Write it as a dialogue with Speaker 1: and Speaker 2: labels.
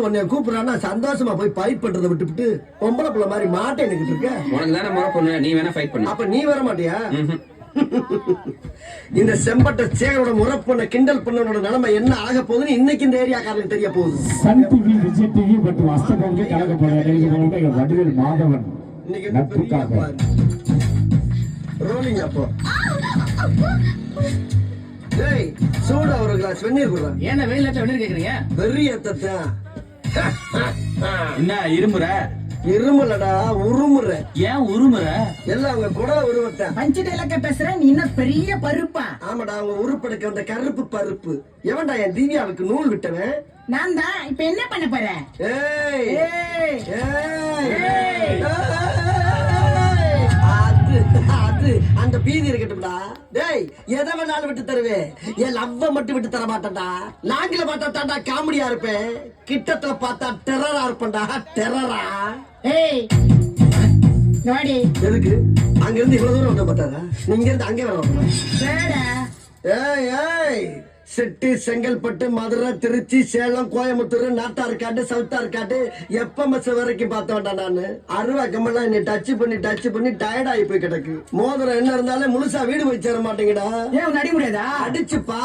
Speaker 1: உன்னை கூப்பிடுறான்னா சந்தோஷமா போய் ஃபைட் பண்றதை விட்டுவிட்டு பொம்பளை பிள்ளை மாதிரி மாட்டே நிக்கிட்டு இருக்க.
Speaker 2: உனக்கு தானே முறை பொண்ணு, நீ வேணா ஃபைட் பண்ணு.
Speaker 1: அப்ப நீ வர மாட்டியா? இந்த செம்பட்ட சேகரோட முறை பொண்ண கிண்டல் பண்ணனோட நிலைமை என்ன ஆக போகுதுன்னு இன்னைக்கு இந்த ஏரியாக்காரனுக்கு தெரிய போகுது.
Speaker 3: சன் டிவி, விஜய் டிவி மற்றும் அஸ்தபங்க கலக்க போற வடிவேல் மாதவன் நட்புக்காக
Speaker 1: ரோலிங். அப்போ டேய் சூடா ஒரு கிளாஸ் வெந்நீர் குடுறா.
Speaker 4: ஏன்னா வெயில வெந்நீர் கேக்குறீங்க?
Speaker 1: வெறிய தத்தான்
Speaker 4: என்ன இருமுற?
Speaker 1: இருமுலடா உருமுற.
Speaker 4: ஏன் உருமுற?
Speaker 1: எல்லாம் அவங்க குடல உருவத்தான்.
Speaker 5: பஞ்சு டைலாக்க பேசுற நீ என்ன பெரிய பருப்பா?
Speaker 1: ஆமாடா அவங்க உருப்படுக்க வந்த கருப்பு பருப்பு. எவன்டா என் திவ்யாவுக்கு நூல் விட்டவன்?
Speaker 5: நான் தான். இப்ப என்ன பண்ண போற?
Speaker 1: ஏய்
Speaker 5: ஏய்
Speaker 1: ஏய்
Speaker 5: ஏய்.
Speaker 1: அது அந்த பீதி இருக்கட்டும்டா. டேய் எதை வேணாலும் விட்டு தருவேன், என் லவ்வ மட்டும் விட்டு தர மாட்டேன்டா. லாங்கில பார்த்தா காமெடியா இருப்பேன், கிட்டத்துல பார்த்தா டெரரா இருப்பேன்டா. டெரரா.
Speaker 5: ஏய் நோடி.
Speaker 1: எதுக்கு அங்க இருந்து இவ்வளவு தூரம் வந்த பார்த்தாரா? நீங்க இருந்து அங்கே வர.
Speaker 5: சேடா.
Speaker 1: ஏய் ஏய் செட்டி, செங்கல்பட்டு, மதுரை, திருச்சி, சேலம், கோயம்புத்தூர், நாட்டார்காடு, சவுத்தார்காடு, எப்பமஸ் வரைக்கும் பார்த்தவன்டா நானு. அருவா கம்மெல்லாம் என்னை டச் பண்ணி டயர்ட் ஆகி போய் கிடக்கு. மோதிரம் என்ன இருந்தாலும் முழுசா வீடு போய் சேர மாட்டேங்கடா.
Speaker 5: ஏன் அடி முடியாதா?
Speaker 1: அடிச்சு